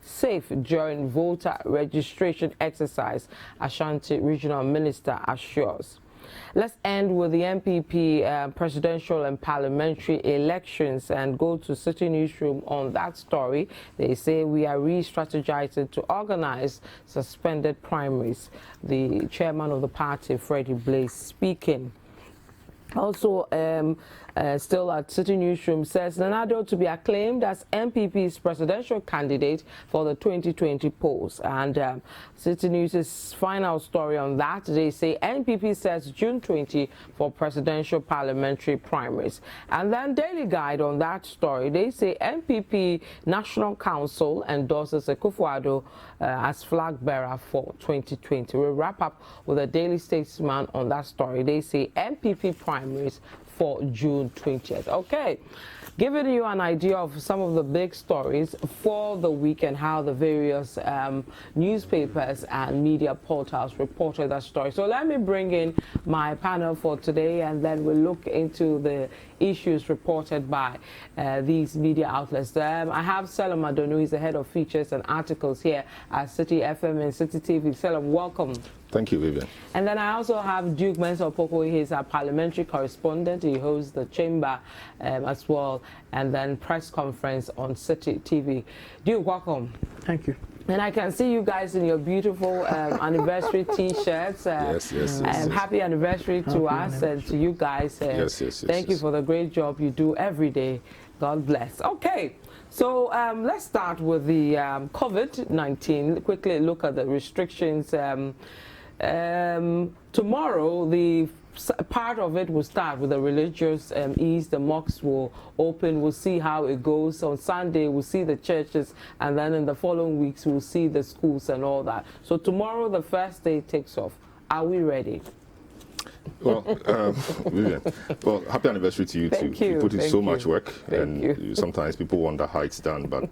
safe during voter registration exercise, Ashanti Regional Minister assures. Let's end with the NPP presidential and parliamentary elections and go to City Newsroom on that story. They say we are re-strategizing to organize suspended primaries. The chairman of the party, Freddie Blaze, speaking. Also, still at City Newsroom, says Nana Addo to be acclaimed as NPP's presidential candidate for the 2020 polls. And City News' final story on that, they say NPP sets June 20 for presidential parliamentary primaries. And then Daily Guide on that story, they say NPP National Council endorses Akufo-Addo as flag bearer for 2020. We'll wrap up with a Daily Statesman on that story. They say NPP primaries for June 20th. Okay, giving you an idea of some of the big stories for the week and how the various newspapers and media portals reported that story. So let me bring in my panel for today, and then we'll look into the issues reported by these media outlets. I have Selim Adonu, he's the head of features and articles here at City FM and City TV. Selim, welcome. Thank you, Vivian. And then I also have Duke Mensah-Opoku. He's our parliamentary correspondent. He hosts the chamber as well, and then press conference on City TV. Duke, welcome. Thank you. And I can see you guys in your beautiful anniversary T-shirts. Yes. Happy anniversary to us and to you guys. Thank you for the great job you do every day. God bless. Okay. So let's start with the COVID-19. Quickly look at the restrictions. Tomorrow, the part of it will start with the religious ease. The mosques will open. We'll see how it goes. On Sunday, we'll see the churches, and then in the following weeks, we'll see the schools and all that. So tomorrow, the first day takes off. Are we ready? Well, Vivian, well, happy anniversary to you too. You put in so much work, and sometimes people wonder how it's done, but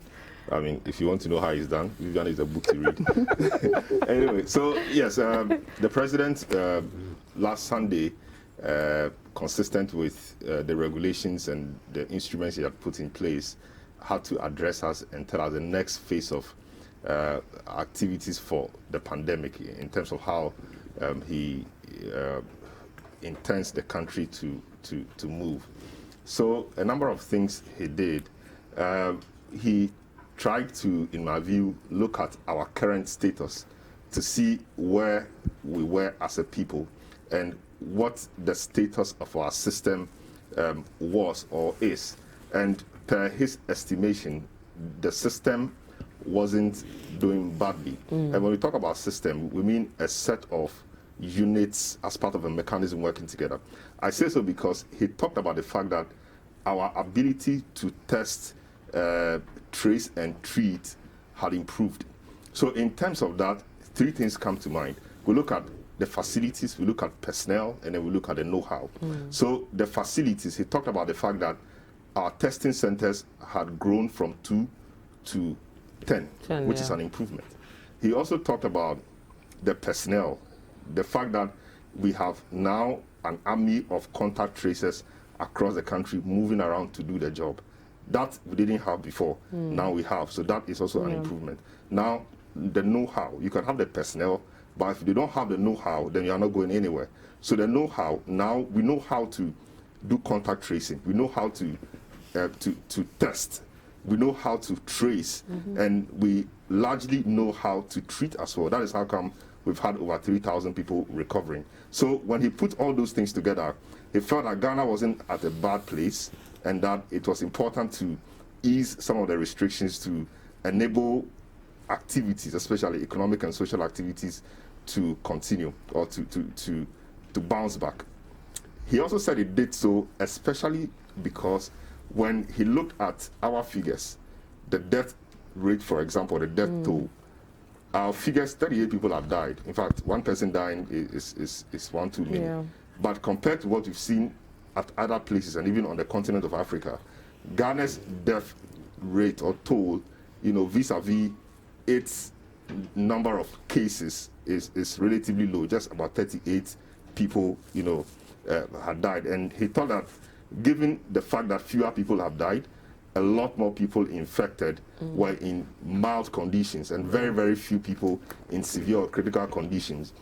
I mean, if you want to know how it's done, Vivian is a book to read. Anyway, so yes, the president last Sunday, consistent with the regulations and the instruments he had put in place, had to address us and tell us the next phase of activities for the pandemic in terms of how he intends the country to move. So a number of things he did. He tried to, in my view, look at our current status to see where we were as a people and what the status of our system was or is. And per his estimation, the system wasn't doing badly. And when we talk about system, we mean a set of units as part of a mechanism working together. I say so because he talked about the fact that our ability to test, trace and treat had improved. So in terms of that, three things come to mind. We look at the facilities, we look at personnel, and then we look at the know-how. So the facilities, he talked about the fact that our testing centers had grown from 2 to 10 which is an improvement. He also talked about the personnel, the fact that we have now an army of contact tracers across the country moving around to do the job. That we didn't have before. Now we have. So that is also an improvement. Now, the know-how. You can have the personnel, but if you don't have the know-how, then you are not going anywhere. So the know-how, now we know how to do contact tracing. We know how to test. We know how to trace. And we largely know how to treat as well. That is how come we've had over 3,000 people recovering. So when he put all those things together, he felt that Ghana wasn't at a bad place and that it was important to ease some of the restrictions to enable activities, especially economic and social activities, to continue or to bounce back. He also said he did so especially because when he looked at our figures, the death rate, for example, the death toll, our figures, 38 people have died. In fact, one person dying is one too many. But compared to what we've seen at other places and even on the continent of Africa, Ghana's death rate or toll, vis-a-vis its number of cases is relatively low. Just about 38 people, had died. And he thought that given the fact that fewer people have died, a lot more people infected were in mild conditions and very, very few people in severe or critical conditions,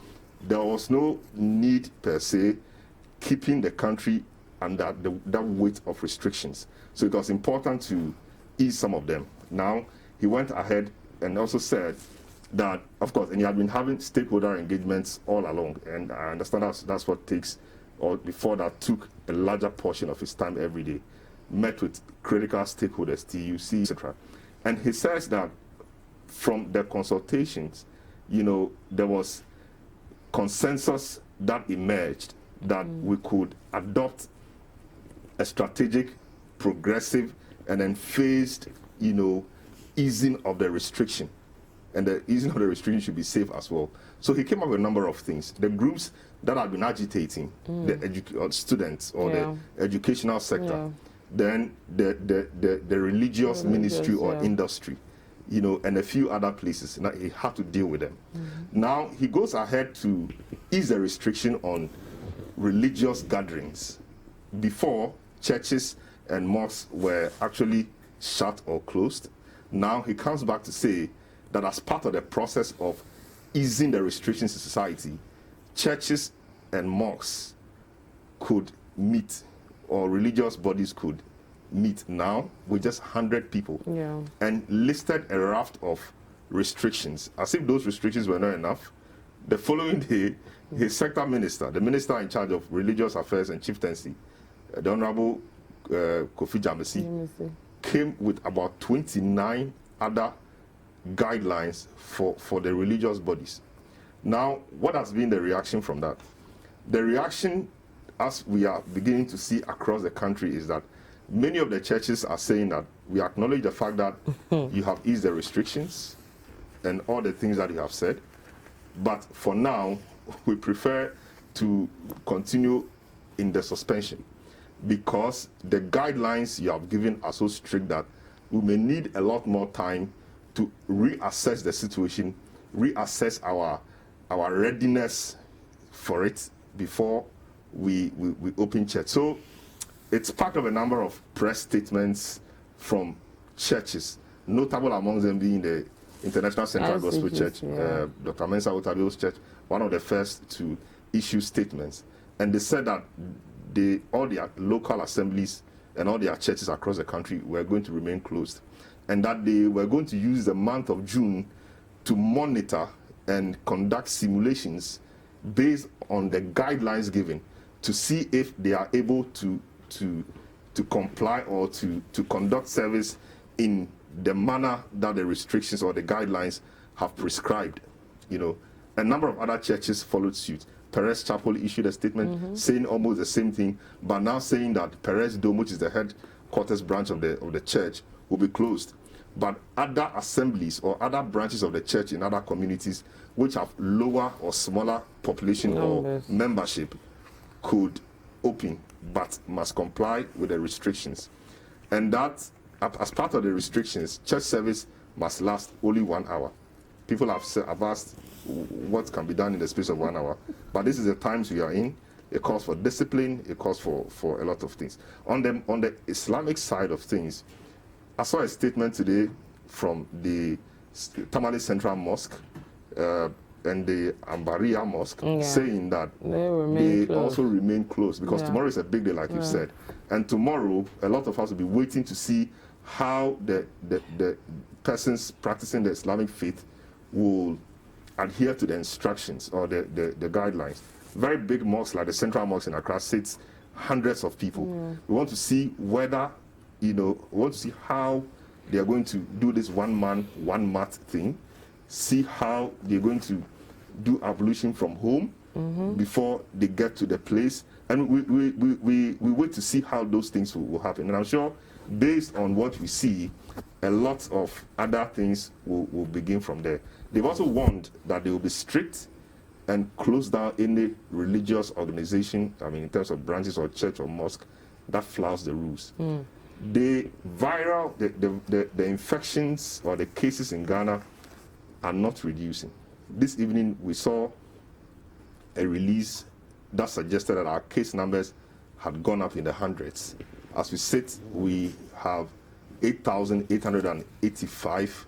there was no need per se keeping the country under that weight of restrictions. So it was important to ease some of them. Now, he went ahead and also said that, of course, and he had been having stakeholder engagements all along, and I understand that's what takes, or before that took a larger portion of his time every day, met with critical stakeholders, TUC, etc. And he says that from the consultations, there was consensus that emerged that we could adopt a strategic, progressive, and then phased, easing of the restriction. And the easing of the restriction should be safe as well. So he came up with a number of things. The groups that have been agitating, the students or the educational sector, then the religious ministry or industry, and a few other places. Now he had to deal with them. Now he goes ahead to ease the restriction on religious gatherings. Before, churches and mosques were actually shut or closed. Now he comes back to say that as part of the process of easing the restrictions in society, churches and mosques could meet, or religious bodies could meet now with just 100 people, and listed a raft of restrictions. As if those restrictions were not enough, the following day, his sector minister, the minister in charge of religious affairs and chieftaincy, the Honorable Kofi Jamesi, came with about 29 other guidelines for the religious bodies. Now, what has been the reaction from that? The reaction, as we are beginning to see across the country, is that many of the churches are saying that we acknowledge the fact that you have eased the restrictions and all the things that you have said, but for now, we prefer to continue in the suspension because the guidelines you have given are so strict that we may need a lot more time to reassess the situation, reassess our readiness for it before we open church. So it's part of a number of press statements from churches, notable among them being the International Central Gospel Church, Dr. Mensa Otabio's church, one of the first to issue statements. And they said that all their local assemblies and all their churches across the country were going to remain closed, and that they were going to use the month of June to monitor and conduct simulations based on the guidelines given to see if they are able to comply or to conduct service in the manner that the restrictions or the guidelines have prescribed. A number of other churches followed suit. Perez Chapel issued a statement saying almost the same thing, but now saying that Perez Dome, which is the headquarters branch of the church, will be closed. But other assemblies or other branches of the church in other communities which have lower or smaller population or membership could open, but must comply with the restrictions. And that, as part of the restrictions, church service must last only 1 hour. People have asked what can be done in the space of 1 hour, but this is the times we are in. It calls for discipline. It calls for a lot of things. On the Islamic side of things, I saw a statement today from the Tamale Central Mosque and the Ambaria Mosque saying that they also remain closed because tomorrow is a big day, like you said. And tomorrow, a lot of us will be waiting to see how the persons practicing the Islamic faith will adhere to the instructions or the guidelines. Very big mosques like the Central Mosque in Accra sits hundreds of people. We want to see whether, we want to see how they are going to do this one man, one mat thing, see how they're going to do ablution from home before they get to the place. And we wait to see how those things will happen. And I'm sure based on what we see, a lot of other things will begin from there. They've also warned that they will be strict and close down any religious organization, in terms of branches or church or mosque, that flouts the rules. The infections or the cases in Ghana are not reducing. This evening we saw a release that suggested that our case numbers had gone up in the hundreds. As we sit, we have 8,885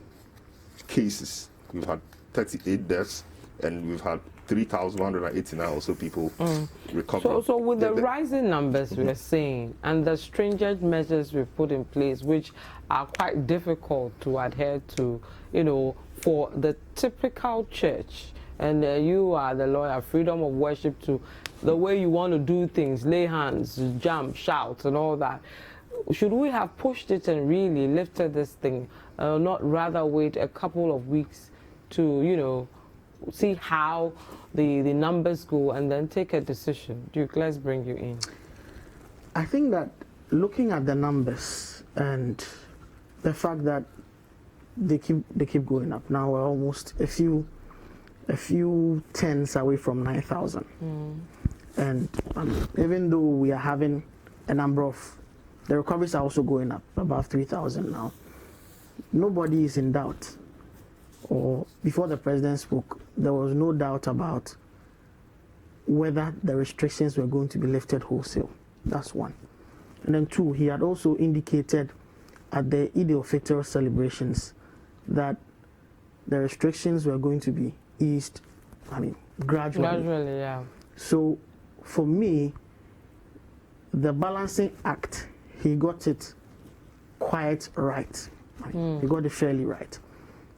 cases. We've had 38 deaths, and we've had 3,189 or so people recover. So with the rising numbers we're seeing and the stringent measures we've put in place, which are quite difficult to adhere to, you know, for the typical church, and you are the lawyer, freedom of worship to the way you want to do things, lay hands, jump, shout, and all that. Should we have pushed it and really lifted this thing, not rather wait a couple of weeks to, you know, see how the numbers go and then take a decision? Duke, let's bring you in. I think that looking at the numbers and the fact that they keep going up. Now we're almost a few tens away from 9,000. And even though we are having a number of, the recoveries are also going up, above 3,000 now. Nobody is in doubt, or before the president spoke, there was no doubt about whether the restrictions were going to be lifted wholesale. That's one. And then two, he had also indicated at the Eid al-Fitr celebrations that the restrictions were going to be eased, gradually. Gradually, yeah. So for me, the balancing act, he got it quite right. He got it fairly right,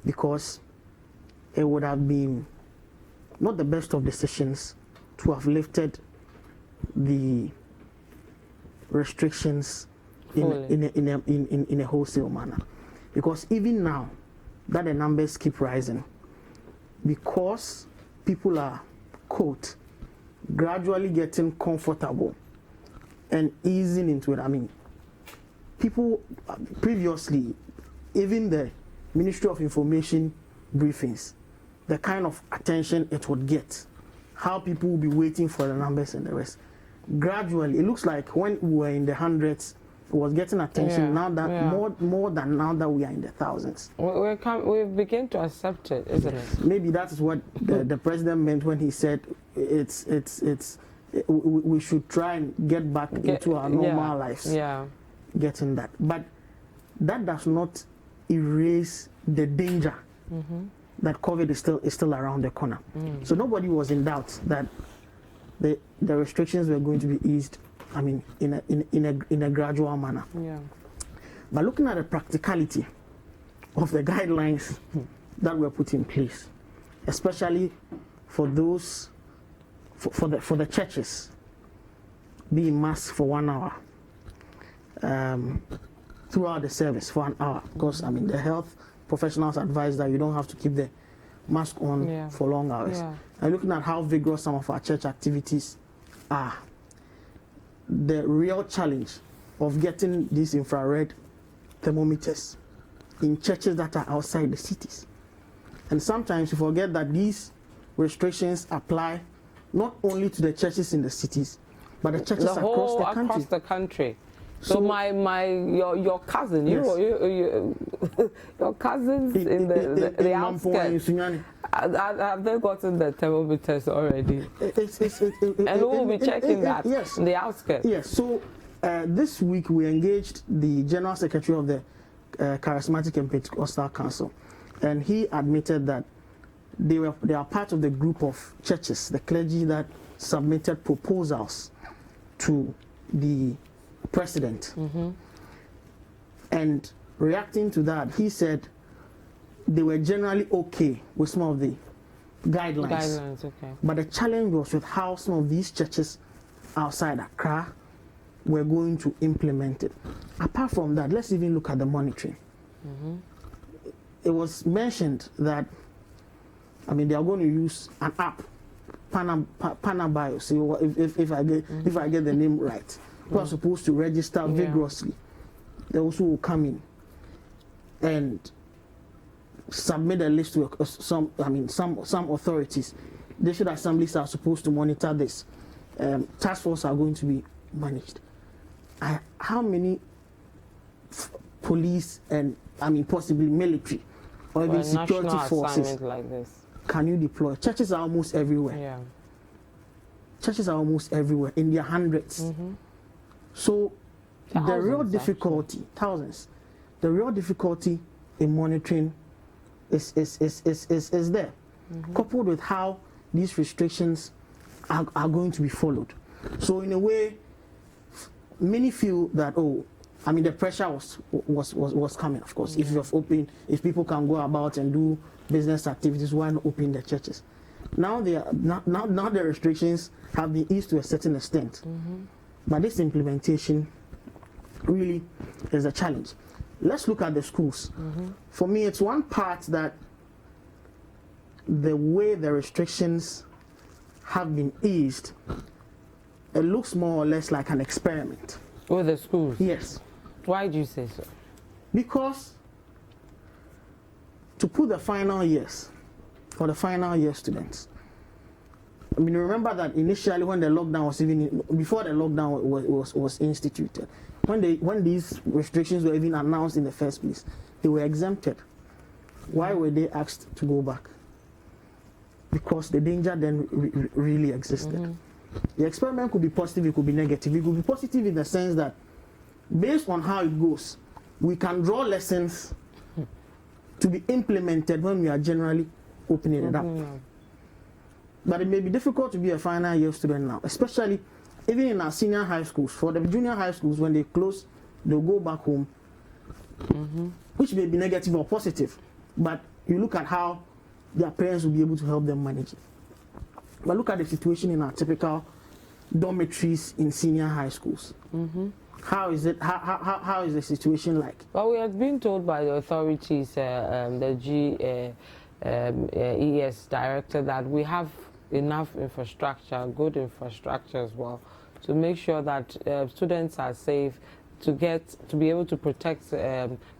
because it would have been not the best of decisions to have lifted the restrictions in a wholesale manner, because even now that the numbers keep rising, because people are, quote, gradually getting comfortable and easing into it. People previously, even the Ministry of Information briefings, the kind of attention it would get, how people will be waiting for the numbers and the rest. Gradually, it looks like when we were in the hundreds, it was getting attention. Now that more than now that we are in the thousands. We begin to accept it, isn't it? Maybe that is what the president meant when he said we should try and get back into our normal lives. Yeah. Getting that, but that does not erase the danger that COVID is still around the corner. So nobody was in doubt that the restrictions were going to be eased. In a gradual manner. Yeah. But looking at the practicality of the guidelines that were put in place, especially for those for the churches, being masked for 1 hour throughout the service for 1 hour, because the health professionals advise that you don't have to keep the mask on for long hours. And looking at how vigorous some of our church activities are, the real challenge of getting these infrared thermometers in churches that are outside the cities. And sometimes you forget that these restrictions apply not only to the churches in the cities, but the churches across the country. So your cousin, yes. Your cousins in the outskirts, have they gotten the thermometers already? And who will be checking that in the outskirts? Yes. So this week we engaged the General Secretary of the Charismatic and Pentecostal Council, and he admitted that they are part of the group of churches, the clergy, that submitted proposals to the president. And reacting to that, he said they were generally okay with some of the guidelines. But the challenge was with how some of these churches outside Accra were going to implement it. Apart from that, let's even look at the monitoring. It was mentioned that they are going to use an app, Panabio. So if I get the name right, who are supposed to register vigorously. They also will come in and submit a list to some authorities. District assemblies are supposed to monitor this. Task force are going to be managed. How many police and possibly military or even security forces like this can you deploy? Churches are almost everywhere. Churches are almost everywhere in their hundreds. So thousands, the real difficulty, thousands. the real difficulty in monitoring is there, coupled with how these restrictions are going to be followed. So in a way, many feel that, oh, I mean, the pressure was coming, of course. If you're open, if people can go about and do business activities, why not open the churches? Now now the restrictions have been eased to a certain extent, but this implementation really is a challenge. Let's look at the schools. For me, it's one part that the way the restrictions have been eased, it looks more or less like an experiment. With the schools? Yes. Why do you say so? Because to put the final years, for the final year students, I mean, remember that initially when the lockdown was even, before the lockdown was instituted, when these restrictions were even announced in the first place, they were exempted. Why were they asked to go back? Because the danger then really existed. The experiment could be positive, it could be negative. It could be positive in the sense that based on how it goes, we can draw lessons to be implemented when we are generally opening it up. But it may be difficult to be a final year student now, especially even in our senior high schools. For the junior high schools, when they close, they'll go back home, which may be negative or positive. But you look at how their parents will be able to help them manage it. But look at the situation in our typical dormitories in senior high schools. How is it? How is the situation like? Well, we have been told by the authorities, the GES director, that we have enough infrastructure, good infrastructure as well, to make sure that students are safe, to be able to protect,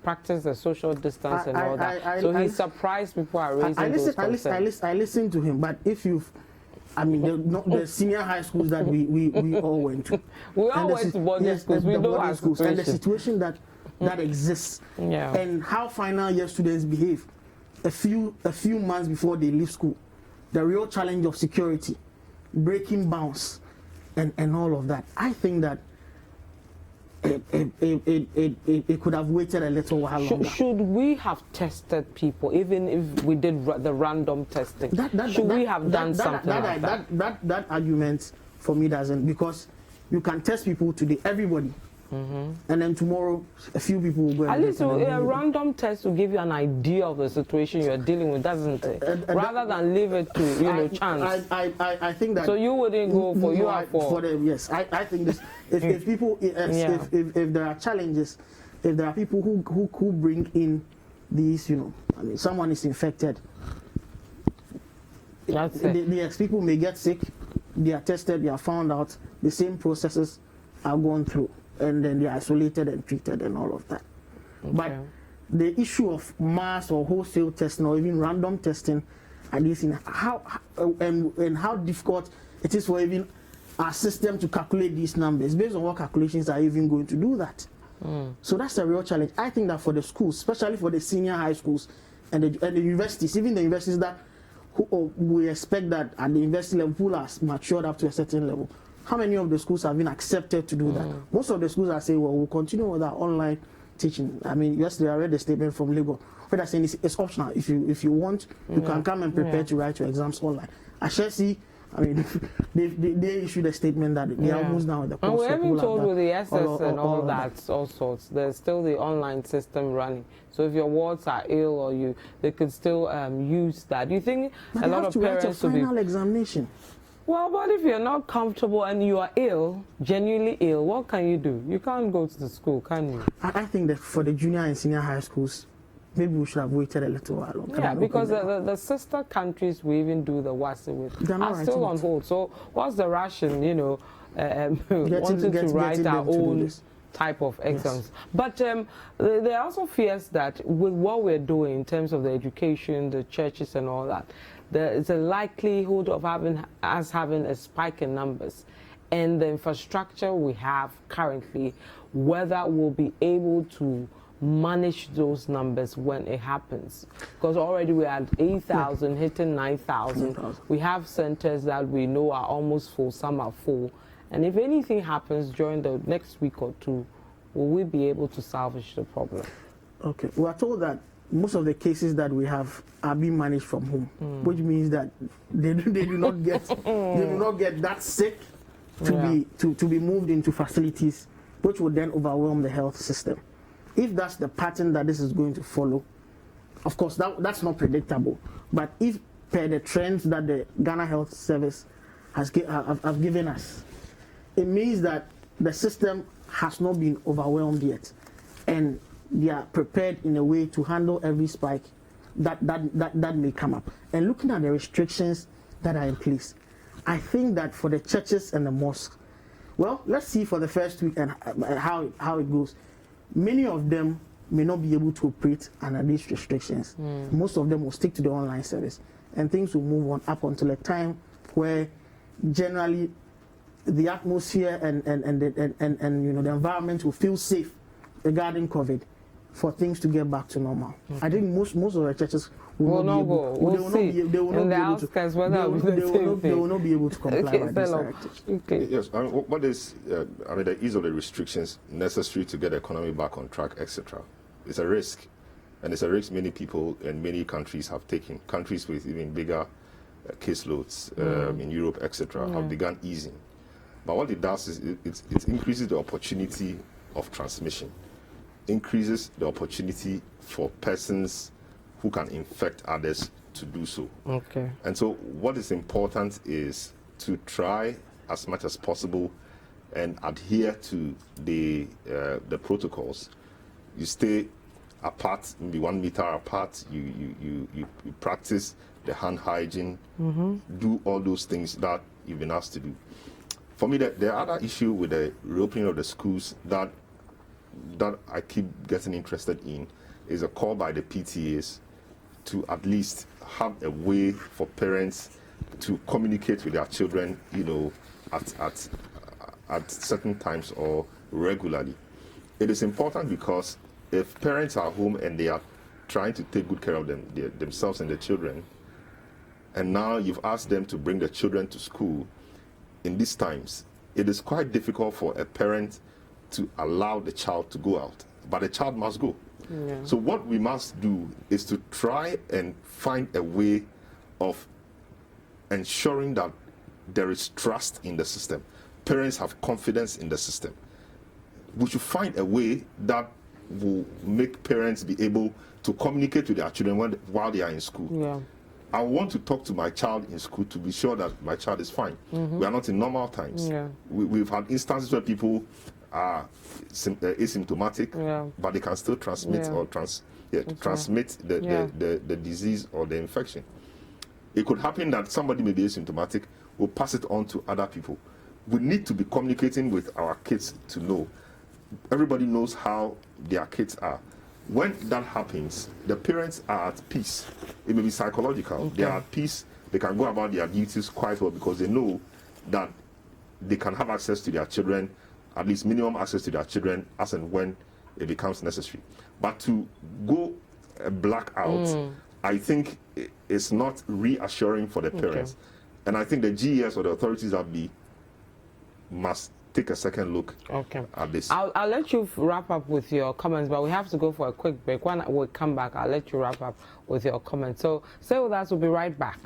practice the social distance and all that. So he's surprised people are raising those concerns. I listen to him, but if you've, I mean, the senior high schools that we all went to. We all went to boarding schools. We know our situation. And the situation that exists, and how final year students behave a few months before they leave school. The real challenge of security, breaking bounds, and all of that. I think that it could have waited a little while longer. Should we have tested people, even if we did the random testing? Should we have done something like that? That argument for me doesn't, because you can test people today, everybody, and then tomorrow a few people will go and at least a random test will give you an idea of the situation you're dealing with, doesn't it? Rather than leave it to chance. I think that. So you wouldn't go for yes. I think this. If people, if there are challenges, if there are people who bring in these, I mean, someone is infected. That's it. People may get sick. They are tested. They are found out. The same processes are gone through, and then they are isolated and treated and all of that. Okay. But the issue of mass or wholesale testing or even random testing, and this, and how difficult it is for even our system to calculate these numbers, based on what calculations are even going to do that. So that's a real challenge. I think that for the schools, especially for the senior high schools and the universities, even the universities that we expect that at the university level people are matured up to a certain level, how many of the schools have been accepted to do that? Most of the schools are saying, well, we'll continue with our online teaching. I mean, yesterday I read a statement from Lagos where they're saying it's optional. If you want, you can come and prepare to write your exams online. I shall see. I mean, they issued a statement that they are almost now in the course. And we're even told with the SS and all that, all sorts, there's still the online system running. So if your wards are ill or they could still use that. Do you think a lot of parents will be... final examination? Well, but if you're not comfortable and you are ill, genuinely ill, what can you do? You can't go to the school, can you? I think that for the junior and senior high schools, maybe we should have waited a little while longer. Yeah, because the sister countries we even do the WASI with are still on hold. So what's the rush in, wanting to write our own type of exams? Yes. But there are also fears that with what we're doing in terms of the education, the churches and all that, there is a likelihood of having a spike in numbers. And the infrastructure we have currently, whether we'll be able to manage those numbers when it happens, because already we had 8,000 hitting 9,000. We have centers that we know are almost full, some are full, and if anything happens during the next week or two, will we be able to salvage the problem? Okay, we are told that most of the cases that we have are being managed from home, which means that they do not get that sick to be moved into facilities, which would then overwhelm the health system. If that's the pattern that this is going to follow, of course that's not predictable. But if per the trends that the Ghana Health Service have given us, it means that the system has not been overwhelmed yet, and they are prepared in a way to handle every spike that may come up. And looking at the restrictions that are in place, I think that for the churches and the mosques, well, let's see for the first week and how it goes. Many of them may not be able to operate under these restrictions. Most of them will stick to the online service, and things will move on up until a time where generally the atmosphere and the environment will feel safe regarding COVID, for things to get back to normal. I think most of the churches will not be able to comply with these directives. Yes, what is the ease of the restrictions necessary to get the economy back on track, etc. It's a risk, and it's a risk many people in many countries have taken. Countries with even bigger caseloads in Europe, etc., have begun easing. But what it does is it increases the opportunity of transmission, increases the opportunity for persons who can infect others to do so. Okay. And so what is important is to try as much as possible and adhere to the protocols. You stay apart, maybe 1 meter apart, you practice the hand hygiene, do all those things that you've been asked to do. For me, the other issue with the reopening of the schools that I keep getting interested in is a call by the PTAs to at least have a way for parents to communicate with their children, at certain times or regularly. It is important because if parents are home and they are trying to take good care of themselves and their children, and now you've asked them to bring the children to school in these times, it is quite difficult for a parent to allow the child to go out, but the child must go. Yeah. So what we must do is to try and find a way of ensuring that there is trust in the system. Parents have confidence in the system. We should find a way that will make parents be able to communicate with their children while they are in school. Yeah. I want to talk to my child in school to be sure that my child is fine. We are not in normal times. Yeah. We've had instances where people are asymptomatic, but they can still transmit or transmit the disease or the infection. It could happen that somebody may be asymptomatic, will pass it on to other people. We need to be communicating with our kids to know. Everybody knows how their kids are. When that happens, the parents are at peace. It may be psychological. Okay. They are at peace. They can go about their duties quite well because they know that they can have access to their children, at least minimum access to their children, as and when it becomes necessary. But to go black out, I think it's not reassuring for the parents. And I think the GES or the authorities must take a second look at this. I'll let you wrap up with your comments, but we have to go for a quick break. When we come back, I'll let you wrap up with your comments. So stay with us. We'll be right back.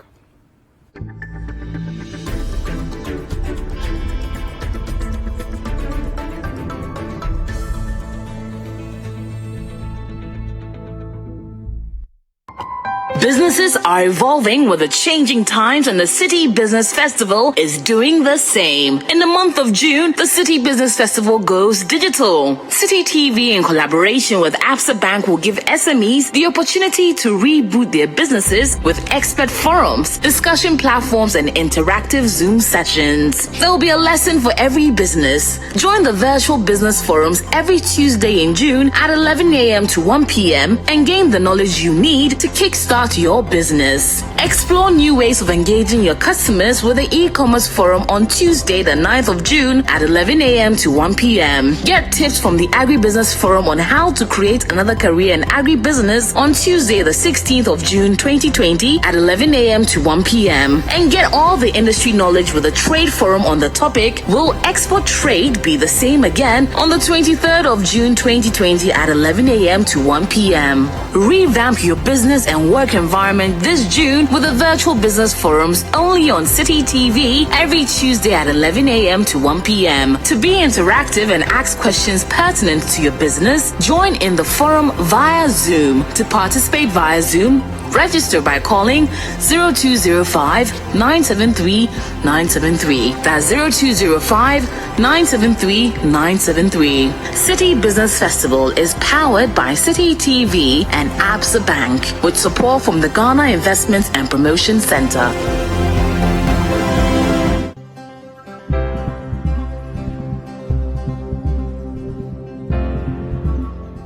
Businesses are evolving with the changing times, and the City Business Festival is doing the same. In the month of June, the City Business Festival goes digital. City TV, in collaboration with Absa Bank, will give SMEs the opportunity to reboot their businesses with expert forums, discussion platforms, and interactive Zoom sessions. There will be a lesson for every business. Join the virtual business forums every Tuesday in June at 11 a.m. to 1 p.m. and gain the knowledge you need to kickstart kickstart your business. Explore new ways of engaging your customers with the e-commerce forum on Tuesday, the 9th of June at 11 a.m. to 1 p.m. Get tips from the Agribusiness Forum on how to create another career in agribusiness on Tuesday, the 16th of June 2020 at 11 a.m. to 1 p.m. And get all the industry knowledge with the Trade Forum on the topic, Will Export Trade Be the Same Again? On the 23rd of June 2020 at 11 a.m. to 1 p.m. Revamp your business and work environment this June with the virtual business forums only on City TV every Tuesday at 11 a.m. to 1 p.m. To be interactive and ask questions pertinent to your business, join in the forum via Zoom. To participate via Zoom, register by calling 0205-973-973. That's 0205-973-973. City Business Festival is powered by City TV and Absa Bank with support from the Ghana Investment and Promotion Center.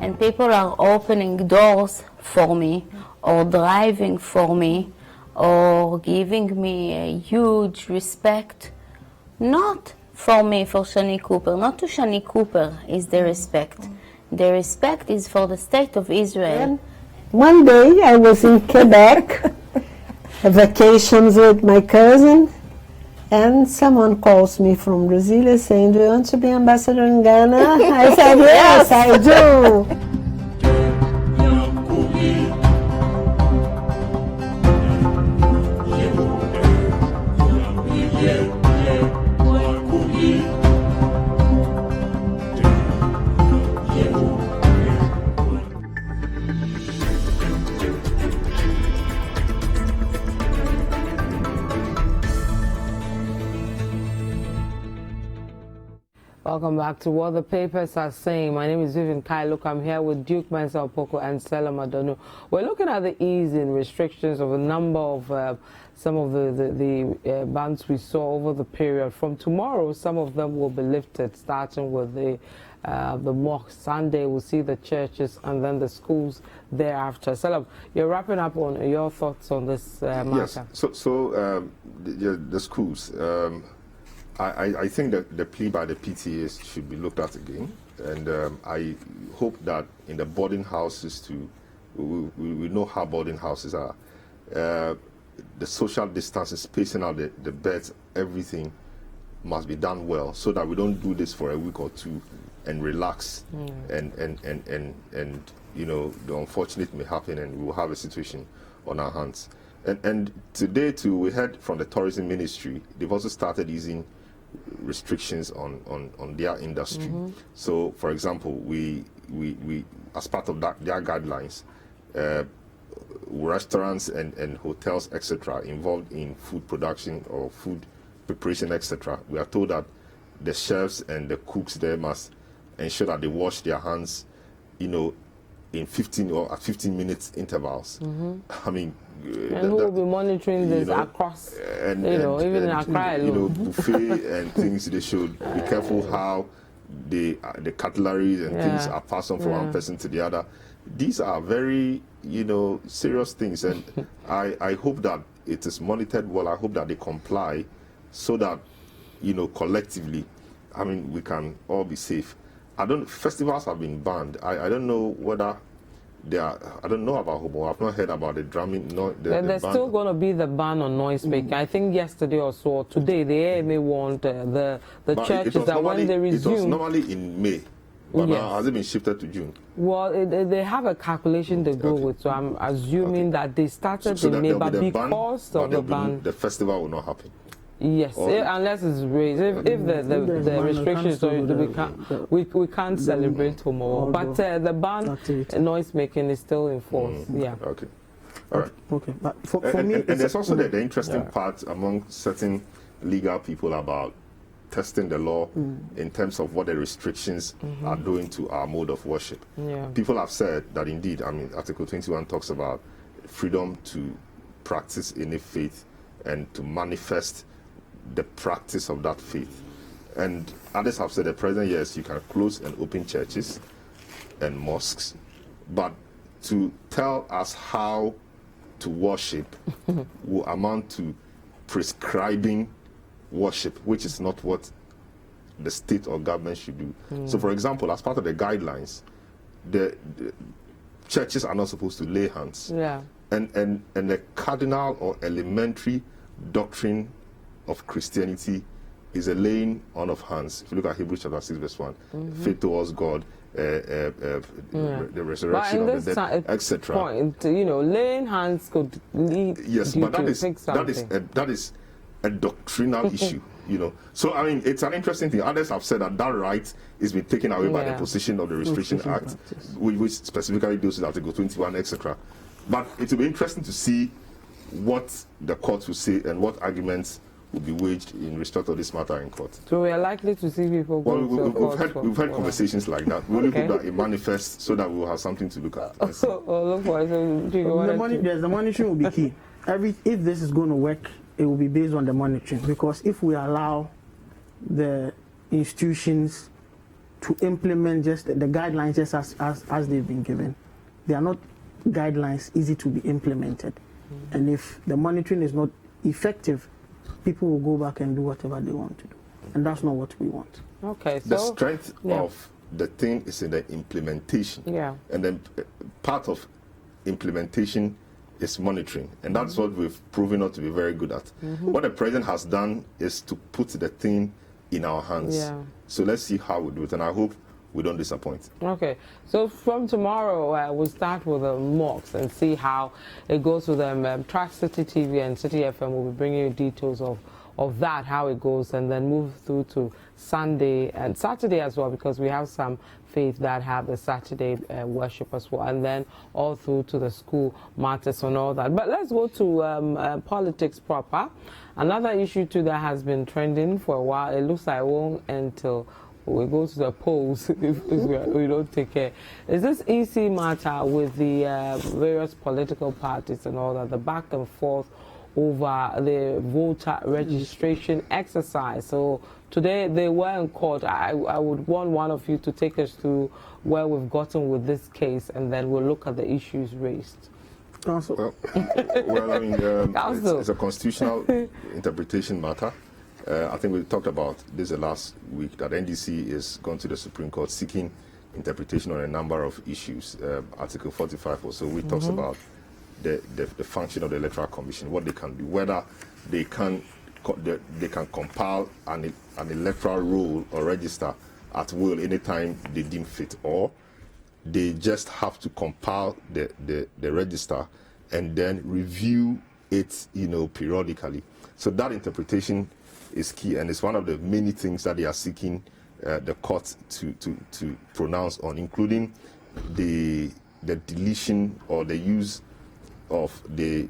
And people are opening doors for me, or driving for me, or giving me a huge respect. Not for me, for Shani Cooper. Not to Shani Cooper is the respect. The respect is for the state of Israel. One day I was in Quebec, vacations with my cousin, and someone calls me from Brazil saying, "Do you want to be ambassador in Ghana?" I said, "Yes, I do." Welcome back to What the Papers Are Saying. My name is Vivian Kailuk. I'm here with Duke Mensa Opoku and Stella Madonu. We're looking at the easing restrictions of a number of some of the bans we saw over the period. From tomorrow, some of them will be lifted, starting with the mosque. Sunday, we'll see the churches and then the schools thereafter. Stella, you're wrapping up on your thoughts on this matter. Yes. So the schools. I think that the plea by the PTAs should be looked at again, and I hope that in the boarding houses too, we know how boarding houses are. The social distancing, spacing out the beds, everything must be done well, so that we don't do this for a week or two and relax, and you know, the unfortunate may happen, and we will have a situation on our hands. And today too, we heard from the tourism ministry, they've also started easing restrictions on their industry. So, for example, we as part of that, their guidelines, restaurants and hotels, etc., involved in food production or food preparation, etc., we are told that the chefs and the cooks there must ensure that they wash their hands, you know, in 15 or at 15 minutes intervals. I mean, and who will be monitoring this across, even in Accra alone? Buffet and things, they should be careful how the cutlery and things are passed on from one person to the other. These are very, serious things, and I hope that it is monitored well. I hope that they comply so that, collectively, I mean, we can all be safe. Festivals have been banned. I don't know whether they are. I don't know about Hobo. I've not heard about the drumming. There's still going to be the ban on noise making. I think yesterday or so, or today, the AMA warned the churches that when they resume. It was normally in May, but now has it been shifted to June? Well, they have a calculation they go with, so I'm assuming that they started in May, but because of the ban, the festival will not happen. Yes, unless it's raised. If the restrictions are, we can't celebrate tomorrow. But the ban noise making is still in force. Yeah. Okay. All right. Okay. But for me, and there's also the interesting part among certain legal people about testing the law in terms of what the restrictions are doing to our mode of worship. Yeah. People have said that indeed, I mean, Article 21 talks about freedom to practice any faith and to manifest the practice of that faith. And others have said the present yes, you can close and open churches and mosques, but to tell us how to worship will amount to prescribing worship, which is not what the state or government should do. So, for example, as part of the guidelines, the churches are not supposed to lay hands. Yeah. And the cardinal or elementary doctrine of Christianity is a laying on of hands. If you look at Hebrews chapter 6, verse 1, faith towards God, the resurrection of the dead, etc. Point, you know, laying hands could lead. Yes, but that is a doctrinal issue. You know, so I mean, it's an interesting thing. Others have said that right is been taken away by the position of the Restoration Act, which specifically deals with Article 21, etc. But it will be interesting to see what the court will say and what arguments will be waged in respect of this matter in court. So we are likely to see people go to court. We've had conversations like that. We only hope that it manifests so that we will have something to look at. Look for it. The monitoring will be key. If this is going to work, it will be based on the monitoring, because if we allow the institutions to implement just the guidelines just as they've been given, they are not guidelines easy to be implemented. And if the monitoring is not effective, people will go back and do whatever they want to do, and that's not what we want. Okay, so the strength of the thing is in the implementation. Yeah. And then part of implementation is monitoring, and that's what we've proven not to be very good at. What the president has done is to put the thing in our hands. Yeah. So let's see how we do it, and I hope we don't disappoint. Okay, so from tomorrow we'll start with the mocks and see how it goes with them. Track City TV and City FM will be bringing you details of that, how it goes, and then move through to Sunday and Saturday as well, because we have some faith that have the Saturday worship as well, and then all through to the school matters and all that. But let's go to politics proper. Another issue too that has been trending for a while. It looks like it won't until we go to the polls if we don't take care. Is this EC matter with the various political parties and all that, the back and forth over the voter registration exercise? So today they were in court. I would want one of you to take us through where we've gotten with this case, and then we'll look at the issues raised. Council. Well, I mean, it's a constitutional interpretation matter. I think we talked about this last week, that NDC is going to the Supreme Court seeking interpretation on a number of issues. Article 45 also, which talks about the function of the Electoral Commission, what they can do, whether they can compile an electoral roll or register at will anytime they deem fit, or they just have to compile the register and then review it, periodically. So that interpretation is key, and it's one of the many things that they are seeking the court to pronounce on, including the deletion or the use of the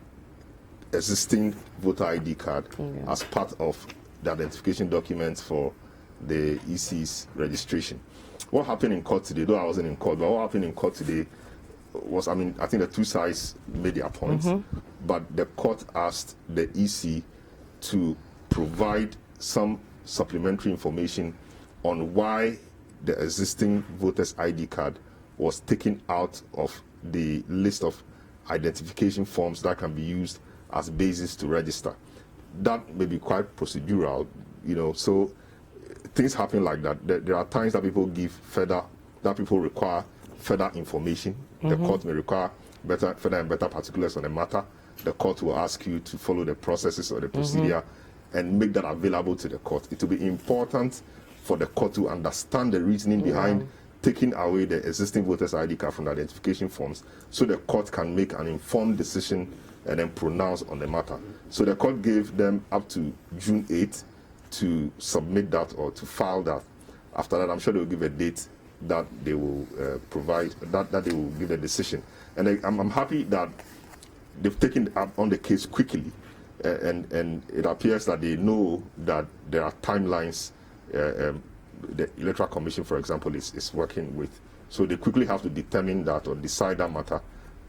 existing voter ID card as part of the identification documents for the EC's registration. What happened in court today, though I wasn't in court, but what happened in court today was, I think the two sides made their points, but the court asked the EC to provide some supplementary information on why the existing voter's ID card was taken out of the list of identification forms that can be used as basis to register. That may be quite procedural, so things happen like that. There are times that people people require further information. The court may require further and better particulars on the matter. The court will ask you to follow the processes or the procedure and make that available to the court. It will be important for the court to understand the reasoning behind taking away the existing voter's ID card from the identification forms, so the court can make an informed decision and then pronounce on the matter. So the court gave them up to June 8th to submit that or to file that. After that, I'm sure they will give a date that they will provide, that they will give a decision. And I'm happy that they've taken up on the case quickly, and it appears that they know that there are timelines the Electoral Commission, for example, is working with. So they quickly have to determine that or decide that matter,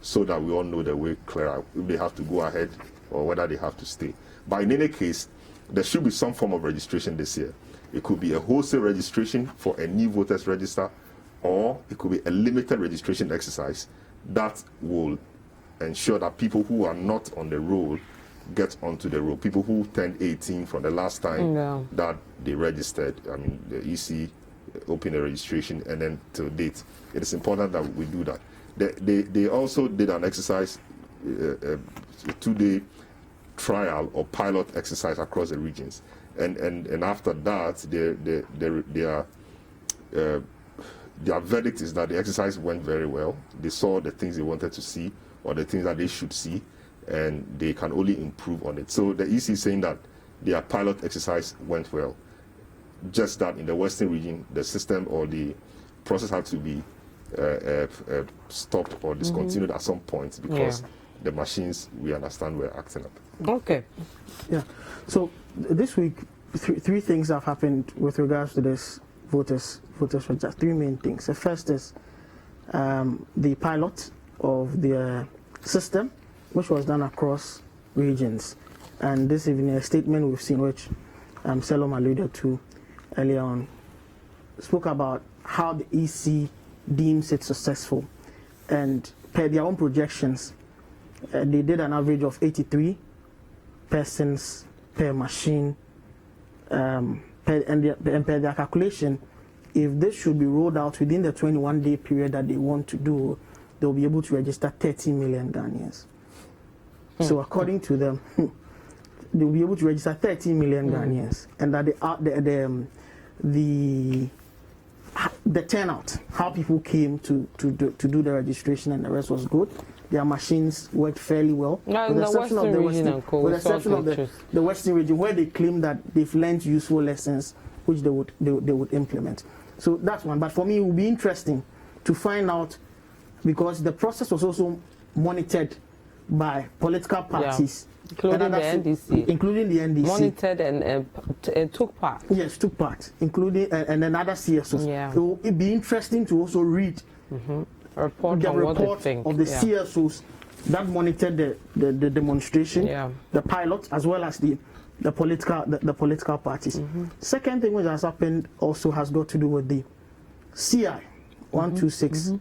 so that we all know the way clear, if they have to go ahead or whether they have to stay. But in any case, there should be some form of registration this year. It could be a wholesale registration for a new voters register, or it could be a limited registration exercise that will ensure that people who are not on the roll get onto the roll. People who turned 18 from the last time that they registered. I mean, the EC opened a registration, and then till date, it is important that we do that. They also did an exercise, a 2-day trial or pilot exercise across the regions, and after that, their verdict is that the exercise went very well. They saw the things they wanted to see, or the things that they should see, and they can only improve on it. So the EC is saying that their pilot exercise went well, just that in the Western region, the system or the process had to be stopped or discontinued at some point, because the machines, we understand, were acting up. Okay. Yeah. So this week, three things have happened with regards to this voters register. Three main things. The first is the pilot of the system, which was done across regions, and this evening a statement we've seen, which Selom alluded to earlier on, spoke about how the EC deems it successful, and per their own projections, they did an average of 83 persons per machine, and per their calculation, if this should be rolled out within the 21-day period that they want to do, they'll be able to register 30 million Ghanaians. So according to them, they'll be able to register 30 million Ghanaians, and that the turnout, how people came to do the registration and the rest was good. Their machines worked fairly well. No, with the exception of the Western region, where they claim that they've learned useful lessons which they would implement. So that's one. But for me, it would be interesting to find out, because the process was also monitored by political parties, including the NDC. Including the NDC. Monitored and took part. Yes, took part, including and then other CSOs. Yeah. So it would be interesting to also read the report of the CSOs that monitored the demonstration, the pilot, as well as the political parties. Second thing which has happened also has got to do with the CI 126,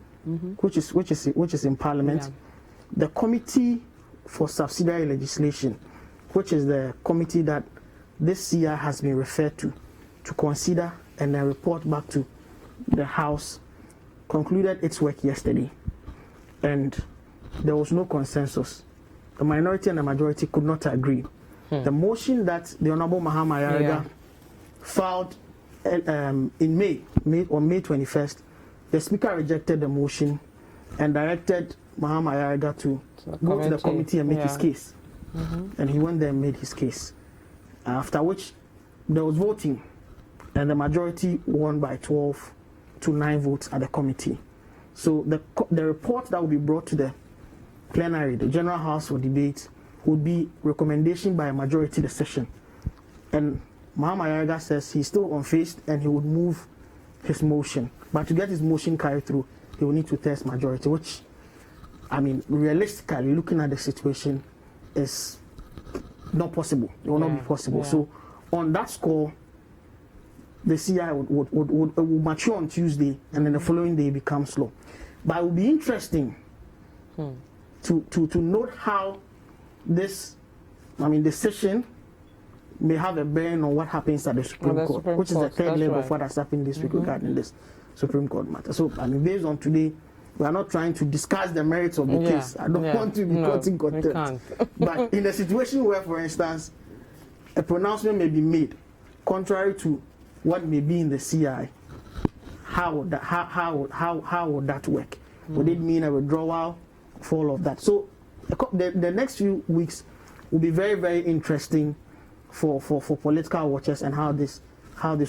which is in Parliament. Yeah. The Committee for Subsidiary Legislation, which is the committee that this CI has been referred to consider and then report back to the House, concluded its work yesterday, and there was no consensus. The minority and the majority could not agree. The motion that the Honorable Mahama Ayariga filed in May 21st, the Speaker rejected the motion and directed Mahama Ayariga to go to the committee and make his case. And he went there and made his case. After which there was voting, and the majority won by 12 to 9 votes at the committee. So the report that will be brought to the plenary, the General House for debate, would be recommendation by a majority decision. And Mahama Ayariga says he's still unfazed and he would move his motion. But to get his motion carried through, he will need to test majority, which, I mean, realistically, looking at the situation, is not possible. It will not be possible. So on that score, the CI would mature on Tuesday, and then the following day becomes law. But it will be interesting to note how this, decision may have a bearing on what happens at the Supreme Court, which is the third leg of what has happened this week regarding this Supreme Court matter. So, based on today, we are not trying to discuss the merits of the case. I don't want to be caught in contempt. But in a situation where, for instance, a pronouncement may be made contrary to what may be in the CI, how would that work? Would it mean a withdrawal for all of that? So the next few weeks will be very, very interesting for political watchers and how this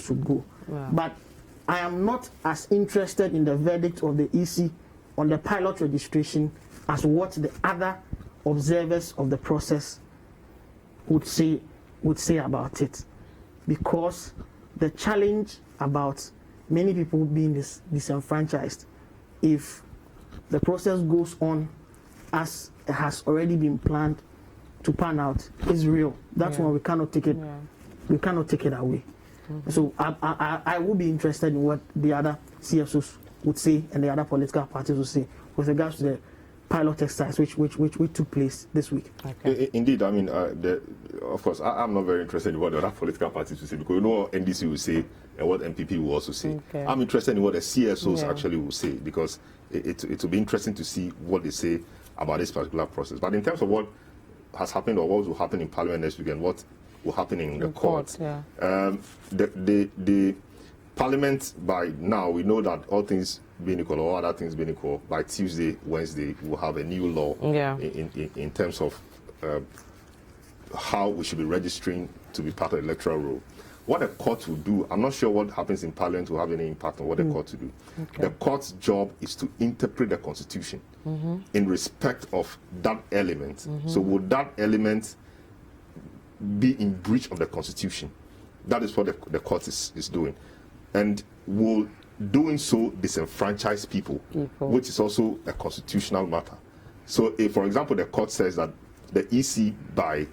should go. But I am not as interested in the verdict of the EC on the pilot registration as what the other observers of the process would say about it, because the challenge about many people being disenfranchised, if the process goes on as it has already been planned to pan out, is real. That's why we cannot take it. We cannot take it away. So I will be interested in what the other CSOs would say and the other political parties would say with regards to pilot exercise which took place this week. Okay. Indeed, I mean, of course, I'm not very interested in what the other political parties will say, because you know what NDC will say and what MPP will also say. Okay. I'm interested in what the CSOs actually will say, because it will be interesting to see what they say about this particular process. But in terms of what has happened or what will happen in Parliament next week and what will happen in the court, the Parliament, by now, we know that all things being equal or other things being equal, by Tuesday, Wednesday, we'll have a new law in terms of how we should be registering to be part of the electoral roll. What the court will do, I'm not sure what happens in Parliament will have any impact on what the court will do. Okay. The court's job is to interpret the Constitution in respect of that element. So would that element be in breach of the Constitution? That is what the court is doing. And will doing so disenfranchise people, which is also a constitutional matter. So if, for example, the court says that the EC, by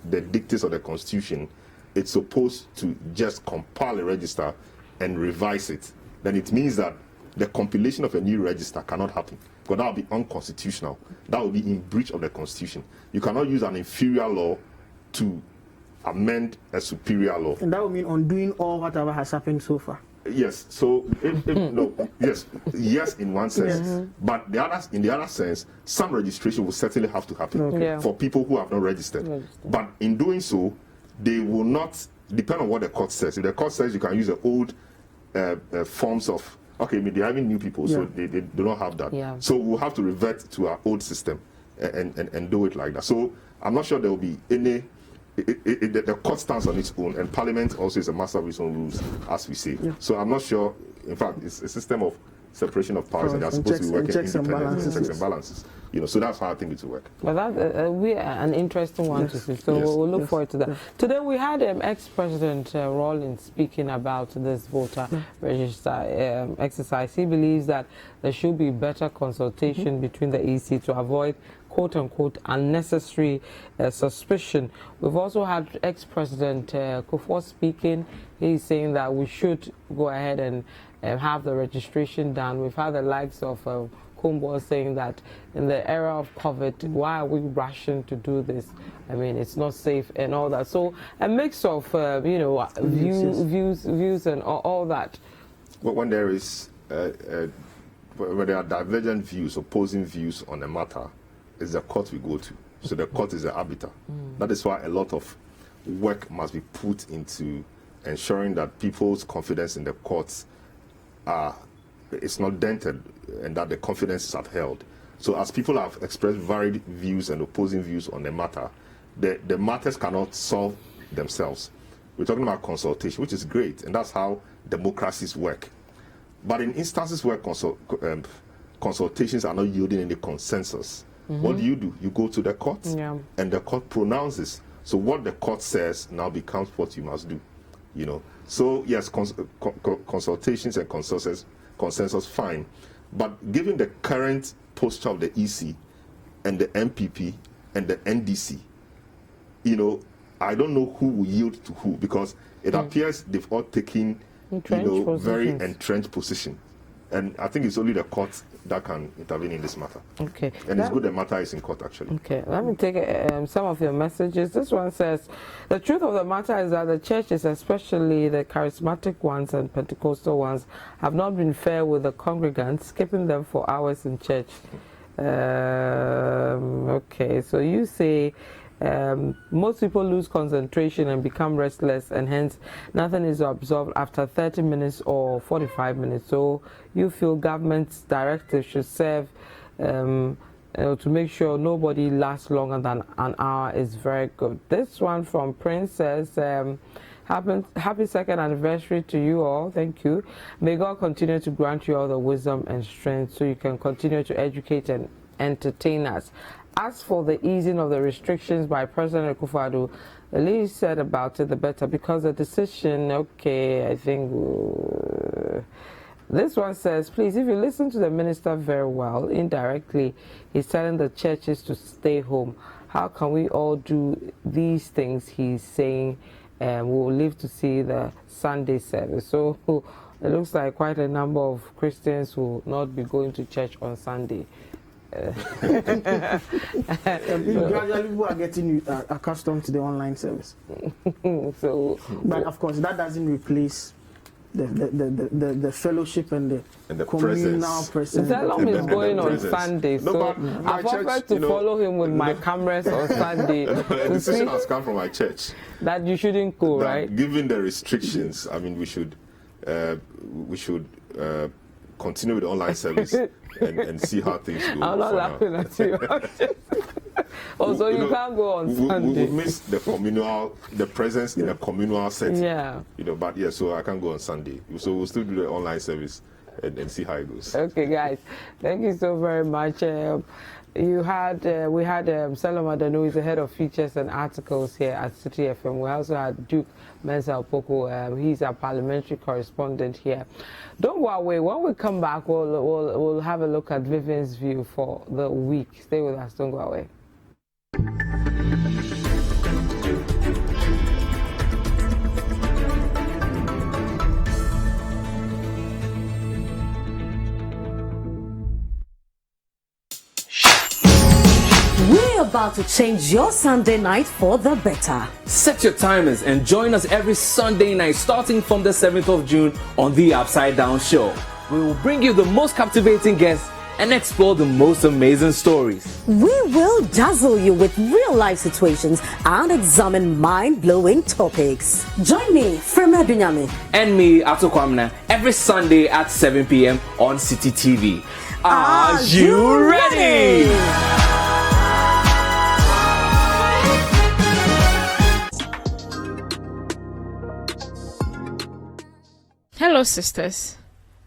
the dictates of the Constitution, it's supposed to just compile a register and revise it, then it means that the compilation of a new register cannot happen, because that will be unconstitutional. That will be in breach of the Constitution. You cannot use an inferior law to amend a superior law. And that would mean undoing all whatever has happened so far. Yes. So, yes, in one sense, but in the other sense, some registration will certainly have to happen for people who have not registered. But in doing so, they will not depend on what the court says. If the court says you can use the old forms of, okay, I mean, they're having new people, so they do not have that. Yeah. So we'll have to revert to our old system and do it like that. So I'm not sure there will be any. The court stands on its own, and Parliament also is a master of its own rules, as we say. Yeah. So I'm not sure. In fact, it's a system of separation of powers, and they're supposed to be working independently, checks and balances. You know, so that's how I think it will work. But that we are an interesting one to see. So we'll look forward to that. Today we had ex-President Rawlings speaking about this voter register exercise. He believes that there should be better consultation between the EC to avoid quote-unquote unnecessary suspicion. We've also had ex-President Kufuor speaking. He's saying that we should go ahead and have the registration done. We've had the likes of Kumbo saying that in the era of COVID, why are we rushing to do this? I mean, it's not safe and all that. So a mix of views and all that. But when there is when there are divergent views, opposing views on a matter, it's the court we go to. So the court is the arbiter. That is why a lot of work must be put into ensuring that people's confidence in the courts it's not dented, and that the confidence is upheld. So as people have expressed varied views and opposing views on the matter, the matters cannot solve themselves. We're talking about consultation, which is great, and that's how democracies work. But in instances where consultations are not yielding any consensus, what do? You go to the court, and the court pronounces. So what the court says now becomes what you must do. You know. So yes, consultations and consensus, fine. But given the current posture of the EC and the MPP and the NDC, you know, I don't know who will yield to who, because it appears they've all taken very entrenched position. And I think it's only the court that can intervene in this matter. Okay. And it's good the matter is in court, actually. Okay. Let me take some of your messages. This one says, the truth of the matter is that the churches, especially the charismatic ones and Pentecostal ones, have not been fair with the congregants, keeping them for hours in church. Okay. So you say most people lose concentration and become restless, and hence nothing is absorbed after 30 minutes or 45 minutes. So you feel government's directive should serve to make sure nobody lasts longer than an hour is very good. This one from Prince says, happy second anniversary to you all. Thank you. May God continue to grant you all the wisdom and strength so you can continue to educate and entertain us. As for the easing of the restrictions by President Akufo-Addo, the least said about it, the better, because the decision, okay, I think... This one says, please, if you listen to the minister very well, indirectly, he's telling the churches to stay home. How can we all do these things he's saying, and we'll live to see the Sunday service? So it looks like quite a number of Christians will not be going to church on Sunday. Gradually, people are getting accustomed to the online service. But of course, that doesn't replace the fellowship and the communal presence. Zelom is going on Sunday, so I've offered to follow him with my cameras on Sunday. The decision has come from my church that you shouldn't go, right? Given the restrictions, I mean, we should continue with the online service and see how things go. I'm not laughing at you. Also, you can't go on Sunday. We missed the presence in a communal setting. Yeah. But yeah, so I can't go on Sunday. So we'll still do the online service and see how it goes. Okay, guys. Thank you so very much. We had Solomon Adano, is the head of features and articles here at City FM. We also had Duke Mensah Opoku. He's our parliamentary correspondent here. Don't go away. When we come back, we'll have a look at Vivian's view for the week. Stay with us. Don't go away. We're about to change your Sunday night for the better. Set your timers and join us every Sunday night starting from the 7th of June on The Upside Down Show. We will bring you the most captivating guests and explore the most amazing stories. We will dazzle you with real-life situations and examine mind-blowing topics. Join me, Frema Binyami, and me, Ato Kwamna, every Sunday at 7 p.m. on City TV. Are you ready? Hello, sisters.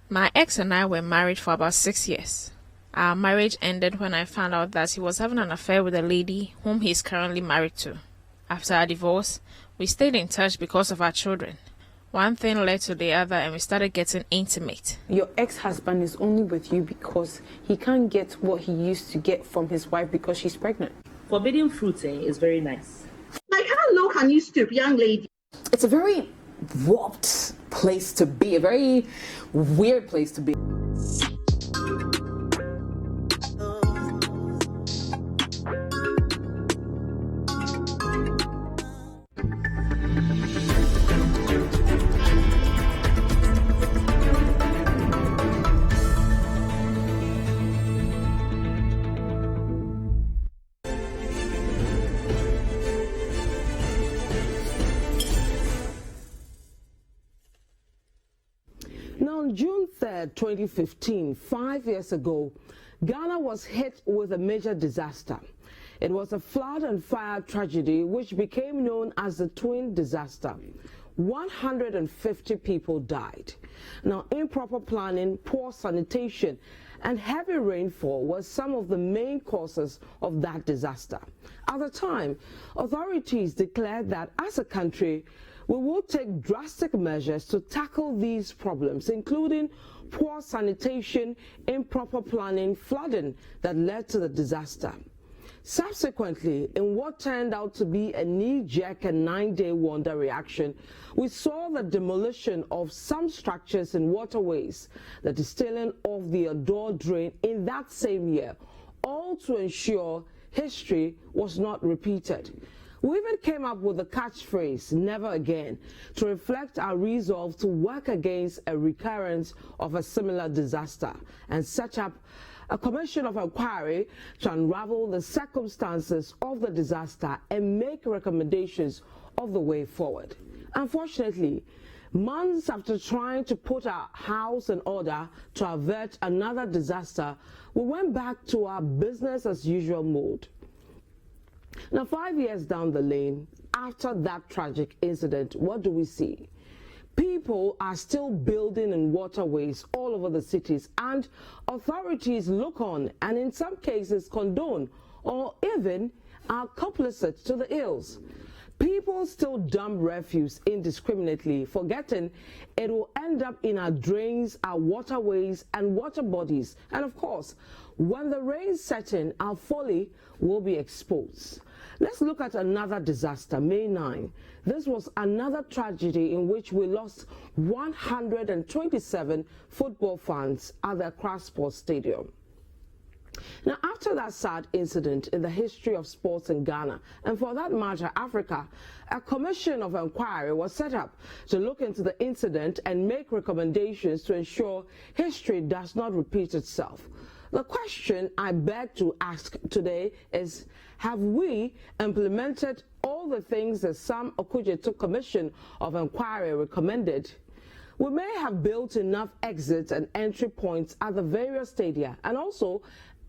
My ex and I were married for about 6 years. Our marriage ended when I found out that he was having an affair with a lady whom he is currently married to. After our divorce, we stayed in touch because of our children. One thing led to the other and we started getting intimate. Your ex-husband is only with you because he can't get what he used to get from his wife because she's pregnant. Forbidden fruit is very nice. Like, how low can you stoop, young lady? It's a very warped place to be, a very weird place to be. On June 3rd, 2015, 5 years ago, Ghana was hit with a major disaster. It was a flood and fire tragedy which became known as the Twin Disaster. 150 people died. Now, improper planning, poor sanitation, and heavy rainfall were some of the main causes of that disaster. At the time, authorities declared that as a country, we will take drastic measures to tackle these problems, including poor sanitation, improper planning, flooding that led to the disaster. Subsequently, in what turned out to be a knee-jerk and 9-day wonder reaction, we saw the demolition of some structures in waterways, the distilling of the Ador drain in that same year, all to ensure history was not repeated. We even came up with the catchphrase, "Never Again," to reflect our resolve to work against a recurrence of a similar disaster and set up a commission of inquiry to unravel the circumstances of the disaster and make recommendations of the way forward. Unfortunately, months after trying to put our house in order to avert another disaster, we went back to our business as usual mode. Now, 5 years down the lane, after that tragic incident, what do we see? People are still building in waterways all over the cities, and authorities look on and in some cases condone or even are complicit to the ills. People still dump refuse indiscriminately, forgetting it will end up in our drains, our waterways and water bodies. And of course, when the rain sets in, our folly will be exposed. Let's look at another disaster, May 9. This was another tragedy in which we lost 127 football fans at the Accra Sports Stadium. Now, after that sad incident in the history of sports in Ghana, and for that matter, Africa, a commission of inquiry was set up to look into the incident and make recommendations to ensure history does not repeat itself. The question I beg to ask today is, have we implemented all the things the Sam Okudzeto Commission of Inquiry recommended? We may have built enough exit and entry points at the various stadia and also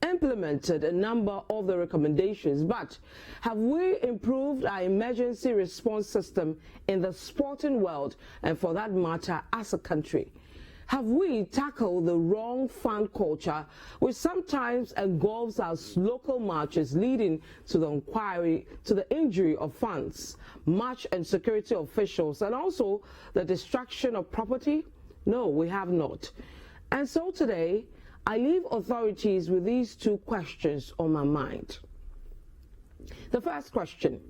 implemented a number of the recommendations, but have we improved our emergency response system in the sporting world and for that matter as a country? Have we tackled the wrong fan culture which sometimes engulfs our local marches, leading to the injury of fans, march and security officials, and also the destruction of property? No, we have not. And so today, I leave authorities with these two questions on my mind. The first question: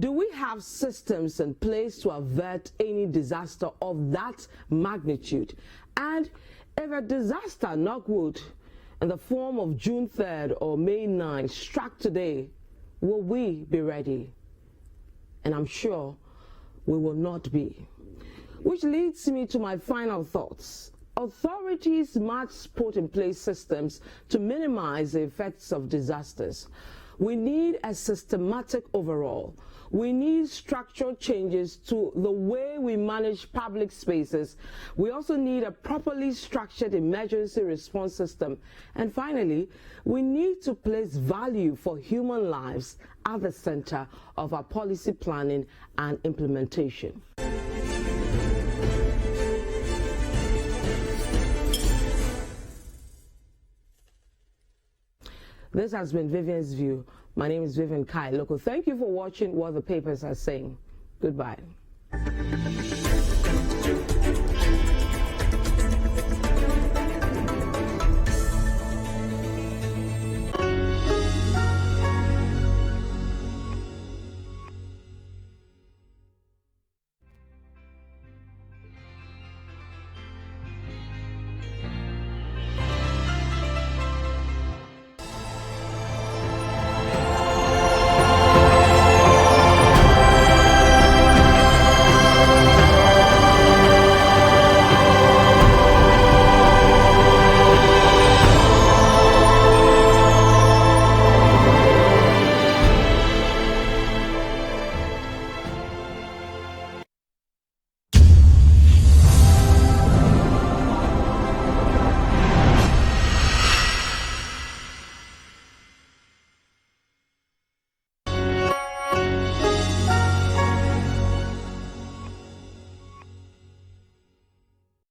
do we have systems in place to avert any disaster of that magnitude? And if a disaster, knock wood, in the form of June 3rd or May 9th struck today, will we be ready? And I'm sure we will not be. Which leads me to my final thoughts. Authorities must put in place systems to minimize the effects of disasters. We need a systematic overhaul. We need structural changes to the way we manage public spaces. We also need a properly structured emergency response system. And finally, we need to place value for human lives at the center of our policy planning and implementation. This has been Vivian's View. My name is Vivian Kai Loko. Thank you for watching What the Papers Are Saying. Goodbye.